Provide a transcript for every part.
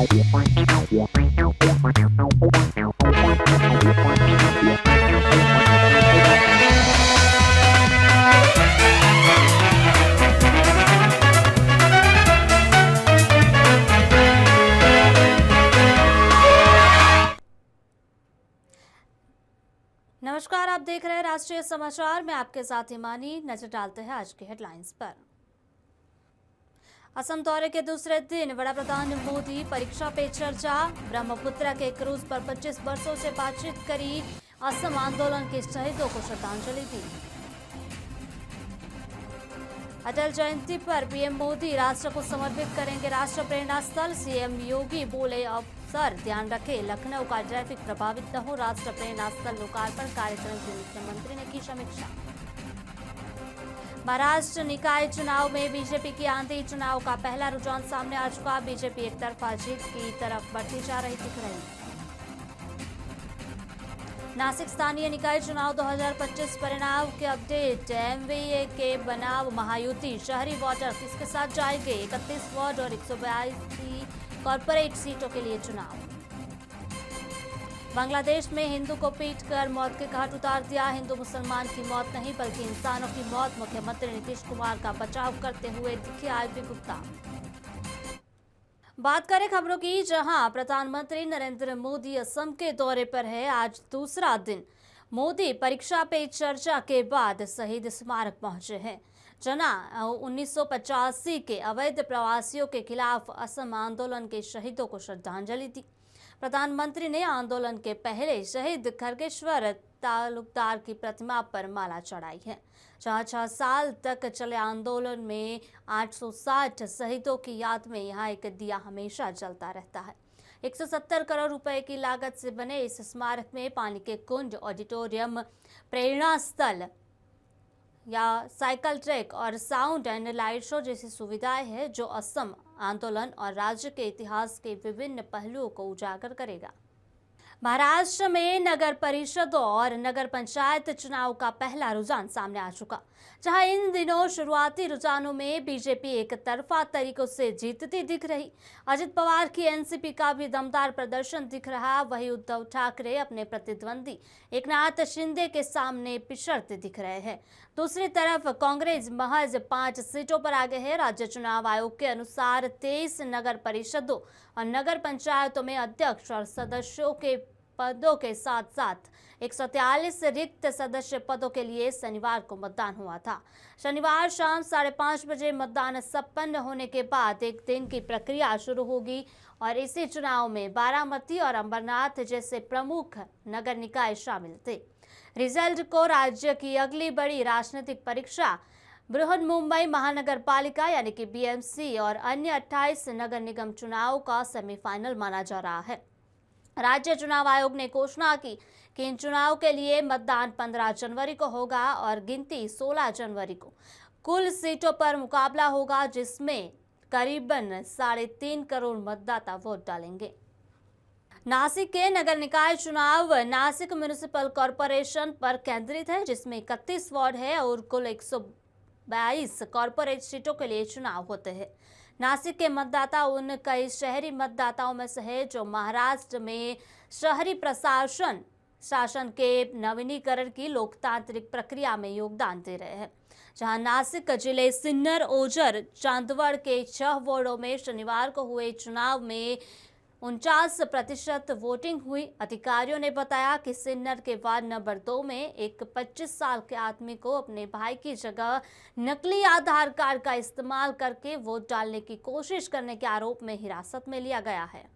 नमस्कार, आप देख रहे हैं राष्ट्रीय समाचार में आपके साथ हिमानी। नजर डालते हैं आज की हेडलाइंस पर। असम दौरे के दूसरे दिन वड़ा प्रधान मोदी परीक्षा पे चर्चा। ब्रह्मपुत्र के क्रूज पर 25 वर्षों से बातचीत करी। असम आंदोलन के शहीदों को श्रद्धांजलि दी। अटल जयंती पर पीएम मोदी राष्ट्र को समर्पित करेंगे राष्ट्र प्रेरणा स्थल। सीएम योगी बोले, अब सर ध्यान रखें लखनऊ का ट्रैफिक प्रभावित न हो। राष्ट्र प्रेरणा स्थल लोकार्पण कार्यक्रम की मुख्यमंत्री ने की समीक्षा। महाराष्ट्र निकाय चुनाव में बीजेपी की आंधी। चुनाव का पहला रुझान सामने आ चुका। बीजेपी एक तरफा जीत की तरफ बढ़ती जा रही दिख रही। नासिक स्थानीय निकाय चुनाव 2025 परिणाम के अपडेट। एमवीए के बनाव महायुति। शहरी वोटर किसके साथ जाएंगे? 31 वार्ड और 182 कॉर्पोरेट सीटों के लिए चुनाव। बांग्लादेश में हिंदू को पीटकर मौत के घाट उतार दिया। हिंदू मुसलमान की मौत नहीं बल्कि इंसानों की मौत। मुख्यमंत्री नीतीश कुमार का बचाव करते हुए दिखे आईपी गुप्ता। बात करें खबरों की, जहां प्रधानमंत्री नरेंद्र मोदी असम के दौरे पर है। आज दूसरा दिन मोदी परीक्षा पे चर्चा के बाद शहीद स्मारक पहुंचे हैं। जहां 1985 के अवैध प्रवासियों के खिलाफ असम आंदोलन के शहीदों को श्रद्धांजलि दी। प्रधानमंत्री ने आंदोलन के पहले शहीद खरगेश्वर तालुकदार की प्रतिमा पर माला चढ़ाई है। 6 साल तक चले आंदोलन में 860 शहीदों की याद में यहाँ एक दिया हमेशा जलता रहता है। 170 करोड़ रुपए की लागत से बने इस स्मारक में पानी के कुंड, ऑडिटोरियम, प्रेरणा स्थल या साइकिल ट्रैक और साउंड एंड लाइट शो जैसी सुविधाएं हैं, जो असम आंदोलन और राज्य के इतिहास के विभिन्न पहलुओं को उजागर करेगा। महाराष्ट्र में नगर परिषदों और नगर पंचायत चुनाव का पहला रुझान सामने आ चुका, जहां इन दिनों शुरुआती रुझानों में बीजेपी एक तरफा तरीकों से जीतती दिख रही। अजित पवार की एनसीपी का भी दमदार प्रदर्शन दिख रहा। वहीं उद्धव ठाकरे अपने प्रतिद्वंदी एकनाथ शिंदे के सामने पिछड़ते दिख रहे हैं। दूसरी तरफ कांग्रेस महज 5 सीटों पर आगे है। राज्य चुनाव आयोग के अनुसार 23 नगर परिषदों और नगर पंचायतों में अध्यक्ष और सदस्यों के पदों के साथ साथ 143 रिक्त सदस्य पदों के लिए शनिवार को मतदान हुआ था। शनिवार शाम 5:30 बजे मतदान संपन्न होने के बाद एक दिन की प्रक्रिया शुरू होगी और इसी चुनाव में बारामती और अंबरनाथ जैसे प्रमुख नगर निकाय शामिल थे। रिजल्ट को राज्य की अगली बड़ी राजनीतिक परीक्षा बृहन मुंबई महानगर पालिका यानी कि बीएमसी और अन्य 28 नगर निगम चुनाव का सेमीफाइनल माना जा रहा है। राज्य चुनाव आयोग ने घोषणा की कि इन चुनाव के लिए मतदान 15 जनवरी को होगा और गिनती 16 जनवरी को। कुल सीटों पर मुकाबला होगा, जिसमें करीबन 3.5 करोड़ मतदाता वोट डालेंगे। नासिक के नगर निकाय चुनाव नासिक म्युनिसिपल कॉरपोरेशन पर केंद्रित है, जिसमें 31 वार्ड है और कुल 122 कॉरपोरेट सीटों के लिए चुनाव होते हैं। नासिक के मतदाता उन कई शहरी मतदाताओं में से है जो महाराष्ट्र में शहरी प्रशासन शासन के नवीनीकरण की लोकतांत्रिक प्रक्रिया में योगदान दे रहे हैं। जहां नासिक जिले सिन्नर, ओझर, चांदवड़ के 6 वार्डों में शनिवार को हुए चुनाव में 49% वोटिंग हुई। अधिकारियों ने बताया कि सिन्नर के वार्ड नंबर 2 में एक 25 साल के आदमी को अपने भाई की जगह नकली आधार कार्ड का इस्तेमाल करके वोट डालने की कोशिश करने के आरोप में हिरासत में लिया गया है।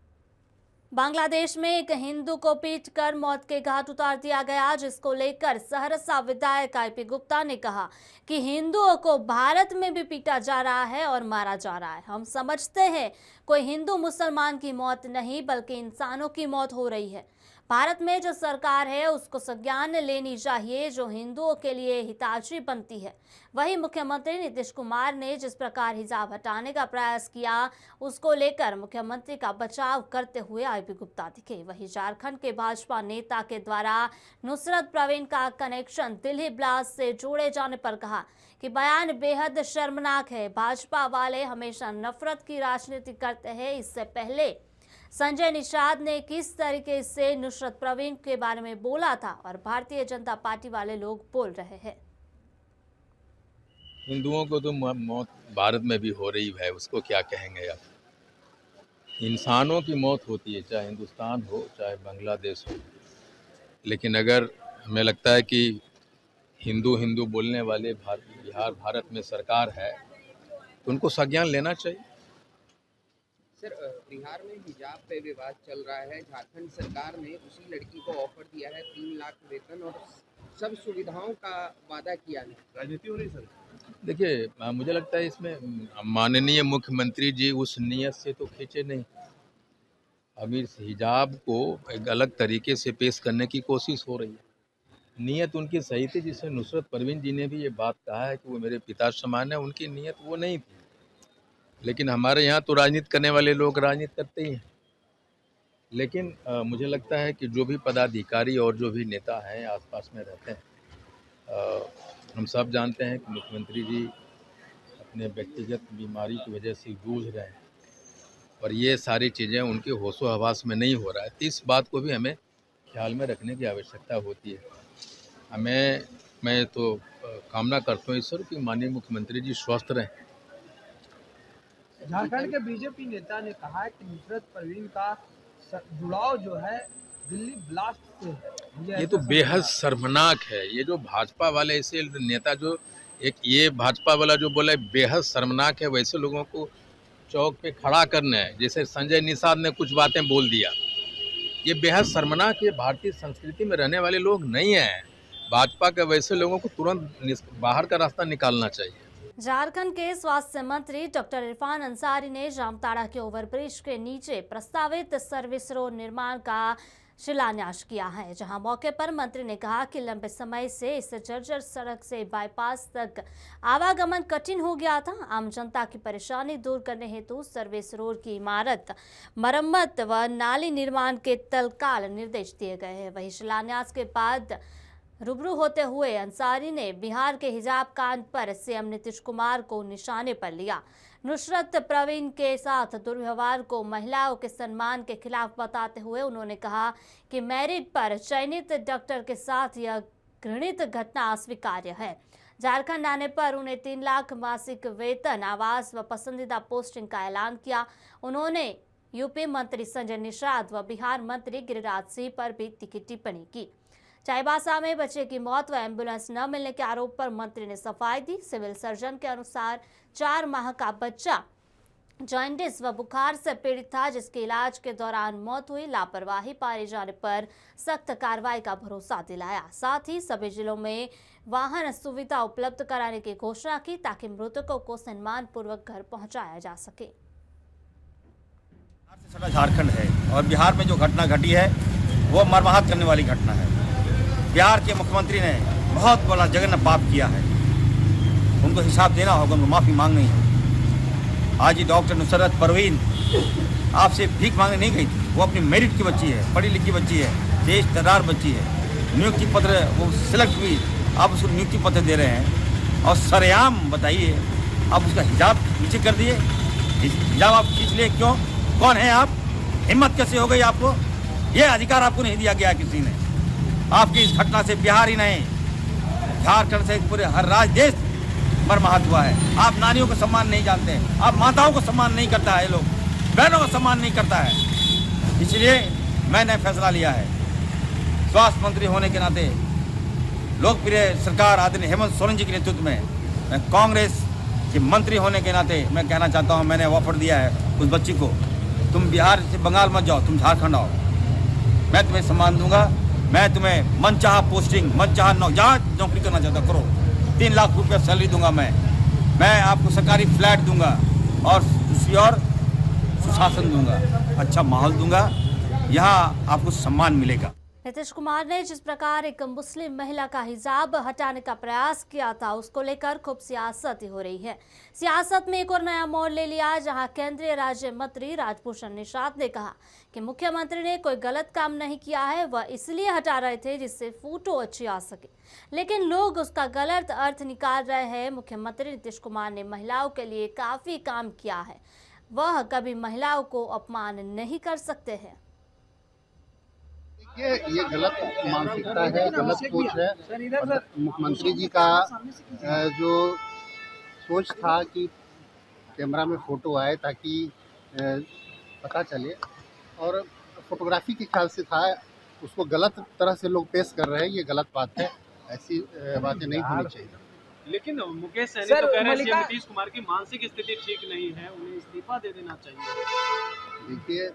बांग्लादेश में एक हिंदू को पीटकर मौत के घाट उतार दिया गया, जिसको लेकर सहरसा विधायक आईपी गुप्ता ने कहा कि हिंदुओं को भारत में भी पीटा जा रहा है और मारा जा रहा है। हम समझते हैं कोई हिंदू मुसलमान की मौत नहीं बल्कि इंसानों की मौत हो रही है। भारत में जो सरकार है उसको संज्ञान लेनी चाहिए जो हिंदुओं के लिए हितैषी बनती है। वहीं मुख्यमंत्री नीतीश कुमार ने जिस प्रकार हिजाब हटाने का प्रयास किया उसको लेकर मुख्यमंत्री का बचाव करते हुए आईपी गुप्ता दिखे। वहीं झारखंड के भाजपा नेता के द्वारा नुसरत प्रवीण का कनेक्शन दिल्ली ब्लास्ट से जोड़े जाने पर कहा कि बयान बेहद शर्मनाक है। भाजपा वाले हमेशा नफरत की राजनीति करते हैं। इससे पहले संजय निषाद ने किस तरीके से नुसरत परवीन के बारे में बोला था और भारतीय जनता पार्टी वाले लोग बोल रहे हैं। हिंदुओं को तो मौत भारत में भी हो रही है, उसको क्या कहेंगे आप। इंसानों की मौत होती है, चाहे हिंदुस्तान हो चाहे बांग्लादेश हो। लेकिन अगर हमें लगता है कि हिंदू हिंदू बोलने वाले बिहार भारत में सरकार है तो उनको संज्ञान लेना चाहिए। सर, बिहार में हिजाब पे विवाद चल रहा है। झारखंड सरकार ने उसी लड़की को ऑफर दिया है 3 लाख वेतन और सब सुविधाओं का वादा किया है। राजनीति हो रही सर। देखिए, मुझे लगता है इसमें माननीय मुख्यमंत्री जी उस नियत से तो खींचे नहीं। अभी इस हिजाब को एक अलग तरीके से पेश करने की कोशिश हो रही है। नियत उनकी सही थी, जिसे नुसरत परवीन जी ने भी ये बात कहा है कि वो मेरे पिता समान है, उनकी नियत वो नहीं थी। लेकिन हमारे यहाँ तो राजनीति करने वाले लोग राजनीति करते ही हैं। लेकिन मुझे लगता है कि जो भी पदाधिकारी और जो भी नेता हैं आसपास में रहते हैं, हम सब जानते हैं कि मुख्यमंत्री जी अपने व्यक्तिगत बीमारी की वजह से जूझ रहे हैं और ये सारी चीज़ें उनके होशो हवास में नहीं हो रहा है। तो इस बात को भी हमें ख्याल में रखने की आवश्यकता होती है। मैं तो कामना करता हूँ ईश्वर कि माननीय मुख्यमंत्री जी स्वस्थ रहें। झारखंड के बीजेपी नेता ने कहा है कि नुसरत परवीन का जुड़ाव जो है दिल्ली ब्लास्ट से है। ये तो बेहद शर्मनाक है। ये जो भाजपा वाले ऐसे नेता जो ये भाजपा वाला जो बोला है बेहद शर्मनाक है। वैसे लोगों को चौक पे खड़ा करना है, जैसे संजय निषाद ने कुछ बातें बोल दिया, ये बेहद शर्मनाक। ये भारतीय संस्कृति में रहने वाले लोग नहीं हैं। भाजपा के वैसे लोगों को तुरंत बाहर का रास्ता निकालना चाहिए। झारखंड के स्वास्थ्य मंत्री डॉक्टर इरफान अंसारी ने जामताड़ा के ओवरब्रिज के नीचे प्रस्तावित सर्विस रोड निर्माण का शिलान्यास किया है, जहां मौके पर मंत्री ने कहा कि लंबे समय से इस जर्जर सड़क से बाईपास तक आवागमन कठिन हो गया था। आम जनता की परेशानी दूर करने हेतु सर्विस रोड की इमारत, मरम्मत व नाली निर्माण के तत्काल निर्देश दिए गए हैं। वहीं शिलान्यास के बाद रूबरू होते हुए अंसारी ने बिहार के हिजाब कांड पर सीएम नीतीश कुमार को निशाने पर लिया। नुसरत परवीन के साथ दुर्व्यवहार को महिलाओं के सम्मान के खिलाफ बताते हुए उन्होंने कहा कि मेरिट पर चयनित डॉक्टर के साथ यह घृणित घटना अस्वीकार्य है। झारखंड आने पर उन्हें 3 लाख मासिक वेतन, आवास व पसंदीदा पोस्टिंग का ऐलान किया। उन्होंने यूपी मंत्री संजय निषाद व बिहार मंत्री गिरिराज सिंह पर भी तीखी टिप्पणी की। चाईबासा में बच्चे की मौत व एम्बुलेंस न मिलने के आरोप पर मंत्री ने सफाई दी। सिविल सर्जन के अनुसार 4 माह का बच्चा जॉन्डिस व बुखार से पीड़ित था, जिसके इलाज के दौरान मौत हुई। लापरवाही पाए जाने पर सख्त कार्रवाई का भरोसा दिलाया। साथ ही सभी जिलों में वाहन सुविधा उपलब्ध कराने की घोषणा की, ताकि मृतकों को सम्मान पूर्वक घर पहुंचाया जा सके। झारखंड है और बिहार में जो घटना घटी है वो मर्माहत करने वाली घटना है। बिहार के मुख्यमंत्री ने बहुत बड़ा जघन्य पाप किया है, उनको हिसाब देना होगा, उनको माफ़ी मांगनी है। आज ही डॉक्टर नुसरत परवीन आपसे भीख मांगने नहीं गई थी। वो अपनी मेरिट की बच्ची है, पढ़ी लिखी बच्ची है, तेजतर्रार बच्ची है। नियुक्ति पत्र वो सिलेक्ट हुई, आप उसको नियुक्ति पत्र दे रहे हैं और सरेआम बताइए आप उसका हिजाब नीचे कर दिए। हिजाब आप खींच लिए, क्यों? कौन है आप? हिम्मत कैसे हो गई आपको? ये अधिकार आपको नहीं दिया गया किसी ने। आपकी इस घटना से बिहार ही नहीं, झारखंड से पूरे हर राज्य देश मर्माहत हुआ है। आप नारियों को सम्मान नहीं जानते हैं, आप माताओं को सम्मान नहीं करता है, लोग बहनों को सम्मान नहीं करता है। इसलिए मैंने फैसला लिया है, स्वास्थ्य मंत्री होने के नाते लोकप्रिय सरकार आदरणीय हेमंत सोरेन जी के नेतृत्व में, मैं कांग्रेस के मंत्री होने के नाते मैं कहना चाहता हूँ, मैंने ऑफर दिया है उस बच्ची को, तुम बिहार से बंगाल मत जाओ, तुम झारखंड आओ, मैं तुम्हें सम्मान दूंगा। मैं तुम्हें मनचाहा पोस्टिंग, मनचाहा जहाँ नौकरी करना चाहता करो, 3 लाख रुपये सैलरी दूंगा। मैं आपको सरकारी फ्लैट दूंगा और दूसरी और सुशासन दूंगा, अच्छा माहौल दूंगा, यहाँ आपको सम्मान मिलेगा। नीतीश कुमार ने जिस प्रकार एक मुस्लिम महिला का हिजाब हटाने का प्रयास किया था, उसको लेकर खूब सियासत हो रही है। सियासत में एक और नया मोड़ ले लिया, जहां केंद्रीय राज्य मंत्री राजभूषण निषाद ने कहा कि मुख्यमंत्री ने कोई गलत काम नहीं किया है, वह इसलिए हटा रहे थे जिससे फोटो अच्छी आ सके, लेकिन लोग उसका गलत अर्थ निकाल रहे हैं। मुख्यमंत्री नीतीश कुमार ने महिलाओं के लिए काफी काम किया है, वह कभी महिलाओं को अपमान नहीं कर सकते हैं। ये गलत मानसिकता है, गलत सोच है। और मुख्यमंत्री जी का जो सोच था कि कैमरा में फोटो आए ताकि पता चले, और फोटोग्राफी के ख्याल से था, उसको गलत तरह से लोग पेश कर रहे हैं। ये गलत बात है, ऐसी बातें नहीं होनी चाहिए। लेकिन मुकेश सहनी तो कह रहे हैं सीएम नीतीश कुमार की मानसिक स्थिति ठीक नहीं है, उन्हें इस्तीफा दे देना चाहिए। देखिए,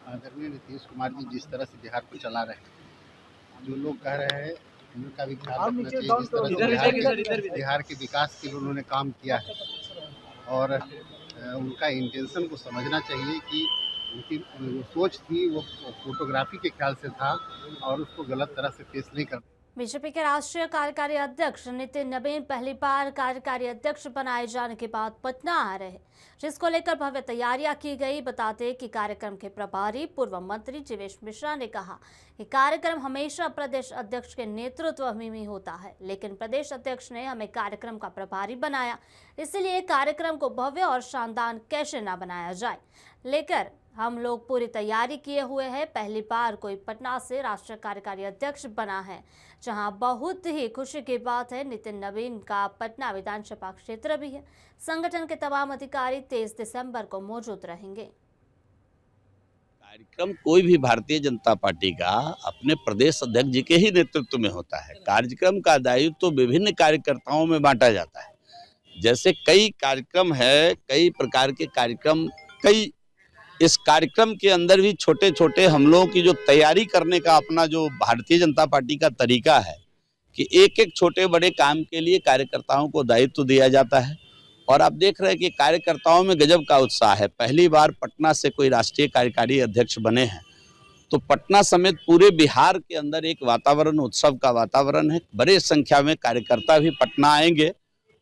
आदरणीय नीतीश कुमार जी जिस तरह से बिहार को चला रहे हैं, जो लोग कह रहे हैं उनका भी ख्याल रखना चाहिए। जिस तरह से बिहार के विकास के लिए उन्होंने काम किया है, और उनका इंटेंशन को समझना चाहिए कि उनकी जो सोच थी वो फोटोग्राफी के ख्याल से था, और उसको गलत तरह से पेश नहीं कर। बीजेपी के राष्ट्रीय कार्यकारी अध्यक्ष नितिन नवीन पहली बार कार्यकारी अध्यक्ष बनाए जाने के बाद पटना आ रहे हैं, जिसको लेकर भव्य तैयारियां की गई। बताते कि कार्यक्रम के प्रभारी पूर्व मंत्री जीवेश मिश्रा ने कहा कि कार्यक्रम हमेशा प्रदेश अध्यक्ष के नेतृत्व में ही होता है, लेकिन प्रदेश अध्यक्ष ने हमें कार्यक्रम का प्रभारी बनाया, इसलिए कार्यक्रम को भव्य और शानदार कैसे न बनाया जाए, लेकर हम लोग पूरी तैयारी किए हुए हैं। पहली बार कोई पटना से राष्ट्रीय कार्यकारी अध्यक्ष बना है, जहां बहुत ही खुशी की बात है। नितिन नवीन का पटना विधानसभा क्षेत्र भी है। संगठन के तमाम अधिकारी 23 दिसंबर को मौजूद रहेंगे। कार्यक्रम कोई भी भारतीय जनता पार्टी का अपने प्रदेश अध्यक्ष जी के ही नेतृत्व में होता है। कार्यक्रम का दायित्व तो विभिन्न कार्यकर्ताओं में बांटा जाता है। जैसे कई कार्यक्रम है, कई प्रकार के कार्यक्रम, कई इस कार्यक्रम के अंदर भी छोटे छोटे हम लोगों की जो तैयारी करने का अपना जो भारतीय जनता पार्टी का तरीका है कि एक एक छोटे बड़े काम के लिए कार्यकर्ताओं को दायित्व दिया जाता है। और आप देख रहे हैं कि कार्यकर्ताओं में गजब का उत्साह है। पहली बार पटना से कोई राष्ट्रीय कार्यकारी अध्यक्ष बने हैं, तो पटना समेत पूरे बिहार के अंदर एक वातावरण, उत्सव का वातावरण है। बड़े संख्या में कार्यकर्ता भी पटना आएंगे,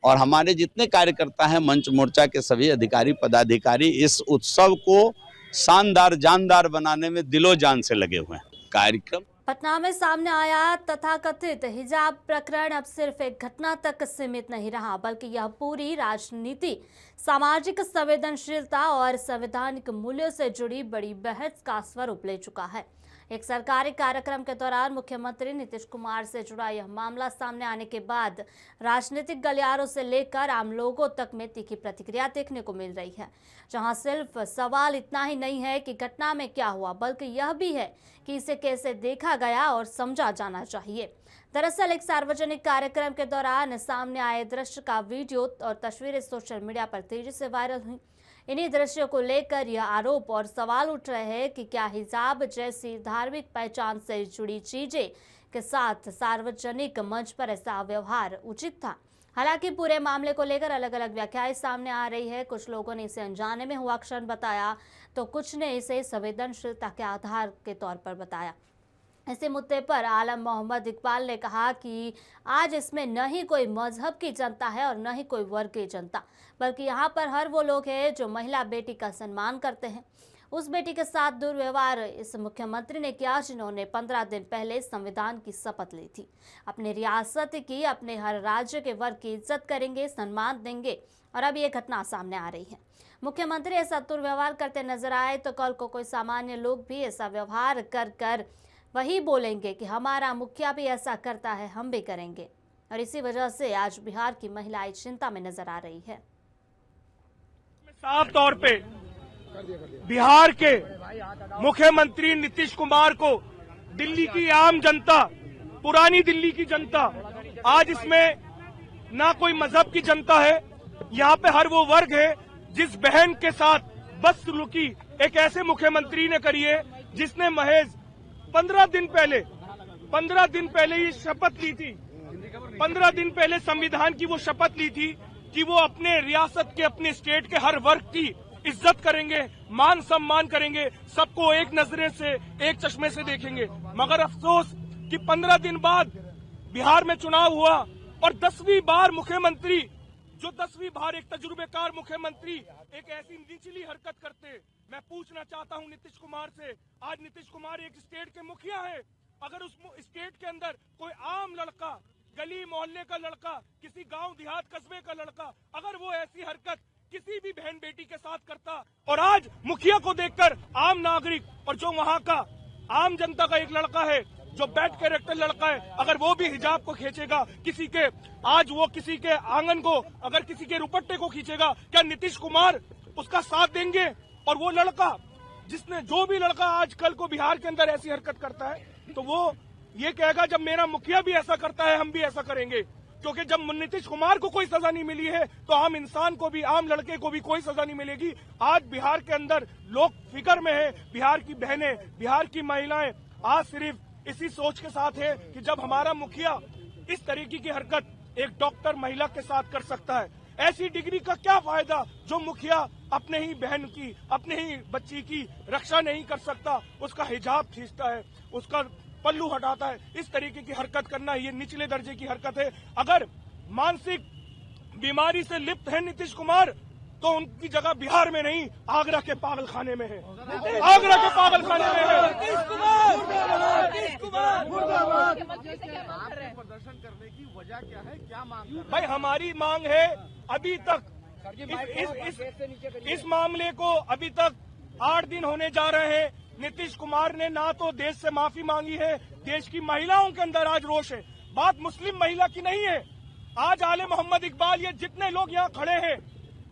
और हमारे जितने कार्यकर्ता हैं, मंच मोर्चा के सभी अधिकारी पदाधिकारी इस उत्सव को शानदार जानदार बनाने में दिलो जान से लगे हुए हैं। कार्यक्रम पटना में सामने आया तथाकथित हिजाब प्रकरण अब सिर्फ एक घटना तक सीमित नहीं रहा, बल्कि यह पूरी राजनीति, सामाजिक संवेदनशीलता और संवैधानिक मूल्यों से जुड़ी बड़ी बहस का स्वरूप ले चुका है। एक सरकारी कार्यक्रम के दौरान मुख्यमंत्री नीतीश कुमार से जुड़ा यह मामला सामने आने के बाद राजनीतिक गलियारों से लेकर आम लोगों तक में तीखी प्रतिक्रिया देखने को मिल रही है, जहां सिर्फ सवाल इतना ही नहीं है कि घटना में क्या हुआ, बल्कि यह भी है कि इसे कैसे देखा गया और समझा जाना चाहिए। दरअसल एक सार्वजनिक कार्यक्रम के दौरान सामने आए दृश्य का वीडियो और तस्वीरें सोशल मीडिया पर तेजी से वायरल हुई। इन्हीं दृश्यों को लेकर यह आरोप और सवाल उठ रहे हैं कि क्या हिजाब जैसी धार्मिक पहचान से जुड़ी चीजें के साथ सार्वजनिक मंच पर ऐसा व्यवहार उचित था। हालांकि पूरे मामले को लेकर अलग अलग व्याख्याएं सामने आ रही है। कुछ लोगों ने इसे अनजाने में हुआ क्षण बताया, तो कुछ ने इसे संवेदनशीलता के आधार के तौर पर बताया। इसी मुद्दे पर आलम मोहम्मद इकबाल ने कहा कि आज इसमें न ही कोई मजहब की जनता है और न ही कोई वर्ग की जनता, बल्कि यहाँ पर हर वो लोग हैं जो महिला बेटी का सम्मान करते हैं। उस बेटी के साथ दुर्व्यवहार इस मुख्यमंत्री ने किया, जिन्होंने 15 दिन पहले संविधान की शपथ ली थी। अपनी रियासत की, अपने हर राज्य के वर्ग की इज्जत करेंगे, सम्मान देंगे, और अब ये घटना सामने आ रही है। मुख्यमंत्री ऐसा दुर्व्यवहार करते नजर आए तो कल को कोई सामान्य लोग भी ऐसा व्यवहार कर वही बोलेंगे कि हमारा मुखिया भी ऐसा करता है, हम भी करेंगे। और इसी वजह से आज बिहार की महिलाएं चिंता में नजर आ रही है। साफ तौर पे बिहार के मुख्यमंत्री नीतीश कुमार को दिल्ली की आम जनता, पुरानी दिल्ली की जनता, आज इसमें ना कोई मजहब की जनता है, यहाँ पे हर वो वर्ग है जिस बहन के साथ बदसलूकी एक ऐसे मुख्यमंत्री ने करी है जिसने महज 15 दिन पहले ये शपथ ली थी। 15 दिन पहले संविधान की वो शपथ ली थी कि वो अपने रियासत के, अपने स्टेट के हर वर्ग की इज्जत करेंगे, मान सम्मान करेंगे, सबको एक नजरे से, एक चश्मे से देखेंगे। मगर अफसोस कि 15 दिन बाद बिहार में चुनाव हुआ और 10वीं बार मुख्यमंत्री, जो 10वीं बार एक तजुर्बेकार मुख्यमंत्री एक ऐसी निचली हरकत करते। मैं पूछना चाहता हूं नीतीश कुमार से, आज नीतीश कुमार एक स्टेट के मुखिया है, अगर उस स्टेट के अंदर कोई आम लड़का, गली मोहल्ले का लड़का, किसी गांव देहात कस्बे का लड़का, अगर वो ऐसी हरकत किसी भी बहन बेटी के साथ करता। और आज मुखिया को देखकर आम नागरिक और जो वहाँ का आम जनता का एक लड़का है जो बैड कैरेक्टर लड़का है, अगर वो भी हिजाब को खींचेगा किसी के, आज वो किसी के आंगन को, अगर किसी के रुपट्टे को खींचेगा, क्या नीतीश कुमार उसका साथ देंगे? और वो लड़का जिसने, जो भी लड़का आज कल को बिहार के अंदर ऐसी हरकत करता है तो वो ये कहेगा जब मेरा मुखिया भी ऐसा करता है हम भी ऐसा करेंगे। क्योंकि जब नीतीश कुमार को कोई सजा नहीं मिली है तो आम इंसान को भी, आम लड़के को भी कोई सजा नहीं मिलेगी। आज बिहार के अंदर लोग फिक्र में है, बिहार की बहनें, बिहार की महिलाएं आज सिर्फ इसी सोच के साथ है कि जब हमारा मुखिया इस तरीके की हरकत एक डॉक्टर महिला के साथ कर सकता है, ऐसी डिग्री का क्या फायदा जो मुखिया अपने ही बहन की, अपने ही बच्ची की रक्षा नहीं कर सकता, उसका हिजाब खींचता है, उसका पल्लू हटाता है। इस तरीके की हरकत करना ये निचले दर्जे की हरकत है। अगर मानसिक बीमारी से लिप्त है नीतीश कुमार तो उनकी जगह बिहार में नहीं, आगरा के पागल खाने में है, आगरा के पागल खाने में है। प्रदर्शन करने की वजह क्या है, क्या मांग? भाई हमारी मांग है, अभी तक इस मामले को अभी तक 8 दिन होने जा रहे हैं। नीतीश कुमार ने ना तो देश से माफी मांगी है, देश की महिलाओं के अंदर आज रोष है। बात मुस्लिम महिला की नहीं है। आज आले मोहम्मद इकबाल, ये जितने लोग यहाँ खड़े हैं,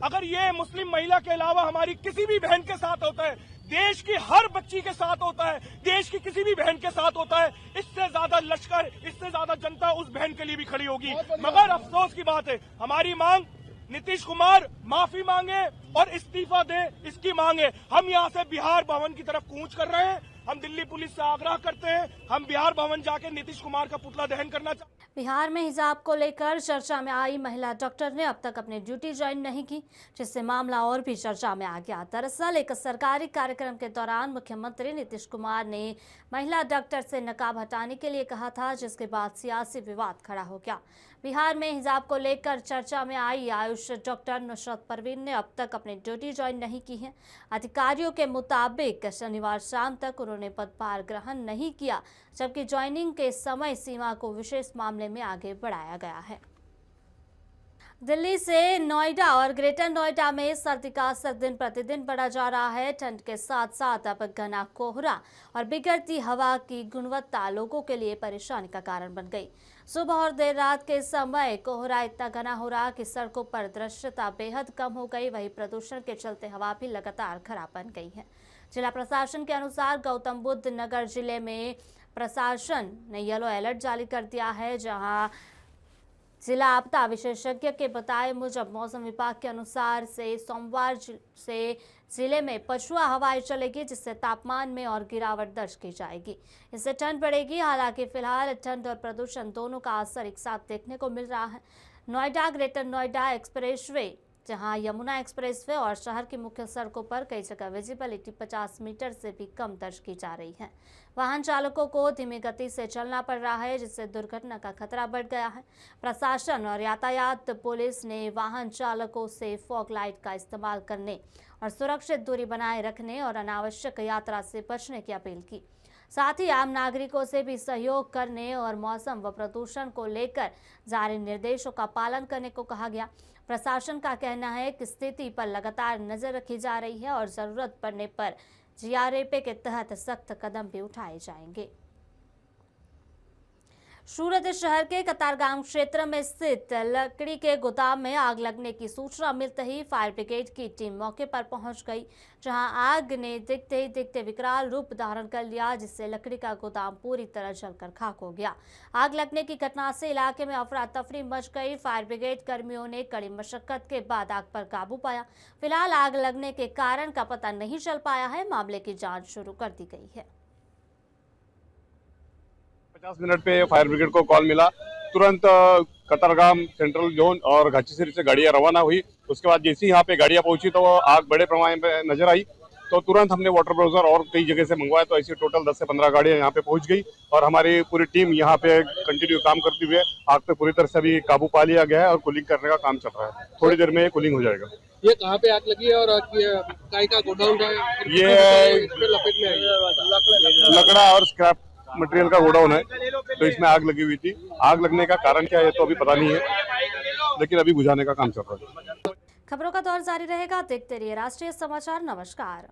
अगर ये मुस्लिम महिला के अलावा हमारी किसी भी बहन के साथ होता है, देश की हर बच्ची के साथ होता है, देश की किसी भी बहन के साथ होता है, इससे ज्यादा लश्कर, इससे ज्यादा जनता उस बहन के लिए भी खड़ी होगी। मगर अफसोस की बात है, हमारी मांग नीतीश कुमार माफी मांगे और इस्तीफा दे, इसकी मांग है। हम यहाँ से बिहार भवन की तरफ कूच कर रहे हैं। हम दिल्ली पुलिस से आग्रह करते हैं, हम बिहार भवन जाके नीतीश कुमार का पुतला दहन करना चाहते हैं। बिहार में हिजाब को लेकर चर्चा में आई महिला डॉक्टर ने अब तक अपनी ड्यूटी ज्वाइन नहीं की, जिससे मामला और भी चर्चा में आ गया। दरअसल एक सरकारी कार्यक्रम के दौरान मुख्यमंत्री नीतीश कुमार ने महिला डॉक्टर से नकाब हटाने के लिए कहा था, जिसके बाद सियासी विवाद खड़ा हो गया। बिहार में हिजाब को लेकर चर्चा में आई आयुष डॉक्टर नुसरत परवीन ने अब तक अपनी ड्यूटी ज्वाइन नहीं की है। अधिकारियों के मुताबिक शनिवार शाम तक उन्होंने पदभार ग्रहण नहीं किया, जबकि ज्वाइनिंग के समय सीमा को विशेष मामले में आगे बढ़ाया गया है। दिल्ली से नोएडा और ग्रेटर नोएडा में सर्दी का असर दिन प्रतिदिन बढ़ा जा रहा है। ठंड के साथ साथ अब घना कोहरा और बिगड़ती हवा की गुणवत्ता लोगों के लिए परेशानी का कारण बन गई। सुबह और देर रात के समय कोहरा इतना घना हो रहा कि सड़कों पर दृश्यता बेहद कम हो गई। वहीं प्रदूषण के चलते हवा भी लगातार खराब बन गई है। जिला प्रशासन के अनुसार गौतम बुद्ध नगर जिले में प्रशासन ने येलो अलर्ट जारी कर दिया है, जहां जिला आपदा विशेषज्ञ के बताए मुजब मौसम विभाग के अनुसार से सोमवार से जिले में पछुआ हवाएं चलेगी, जिससे तापमान में और गिरावट दर्ज की जाएगी। इससे ठंड बढ़ेगी। हालांकि फिलहाल ठंड और प्रदूषण दोनों का असर एक साथ देखने को मिल रहा है। नोएडा ग्रेटर नोएडा एक्सप्रेसवे, जहां यमुना एक्सप्रेसवे और शहर की मुख्य सड़कों पर कई जगह विजिबिलिटी 50 मीटर से भी कम दर्ज की जा रही है। वाहन चालकों को धीमी गति से चलना पड़ रहा है, जिससे दुर्घटना का खतरा बढ़ गया है। प्रशासन और यातायात पुलिस ने वाहन चालकों से फॉग लाइट का इस्तेमाल करने और सुरक्षित दूरी बनाए रखने और अनावश्यक यात्रा से बचने की अपील की। साथ ही आम नागरिकों से भी सहयोग करने और मौसम व प्रदूषण को लेकर जारी निर्देशों का पालन करने को कहा गया। प्रशासन का कहना है कि स्थिति पर लगातार नजर रखी जा रही है और जरूरत पड़ने पर जीआरएपी के तहत सख्त कदम भी उठाए जाएंगे। सूरत शहर के कतारगाम क्षेत्र में स्थित लकड़ी के गोदाम में आग लगने की सूचना मिलते ही फायर ब्रिगेड की टीम मौके पर पहुंच गई, जहां आग ने दिखते विकराल रूप धारण कर लिया, जिससे लकड़ी का गोदाम पूरी तरह जलकर खाक हो गया। आग लगने की घटना से इलाके में अफरा तफरी मच गई। फायर ब्रिगेड कर्मियों ने कड़ी मशक्कत के बाद आग पर काबू पाया। फिलहाल आग लगने के कारण का पता नहीं चल पाया है। मामले की जाँच शुरू कर दी गई है। 50 मिनट पे फायर ब्रिगेड को कॉल मिला। तुरंत कतारगाम सेंट्रल जोन और घाचीसिरी से गाड़ियां रवाना हुई। उसके बाद जैसे ही यहाँ पे गाड़ियां पहुंची तो आग बड़े पैमाने पे नजर आई, तो तुरंत हमने वाटर ब्राउजर और कई जगह से मंगवाया। तो ऐसी टोटल 10 से 15 गाड़ियां यहाँ पे पहुंच गई और हमारी पूरी टीम यहाँ पे कंटिन्यू काम करते हुए आग पे पूरी तरह से अभी काबू पा लिया गया है और कूलिंग करने का काम चल रहा है। थोड़ी देर में कूलिंग हो जाएगा। ये कहाँ पे आग लगी है और काय का गोडाउन है? ये लपेट में आई लकड़ा और स्क्रैप मटेरियल का गोडाउन है, तो इसमें आग लगी हुई थी। आग लगने का कारण क्या है तो अभी पता नहीं है, लेकिन अभी बुझाने का काम चल रहा है। खबरों का दौर जारी रहेगा, देखते रहिए राष्ट्रीय समाचार। नमस्कार।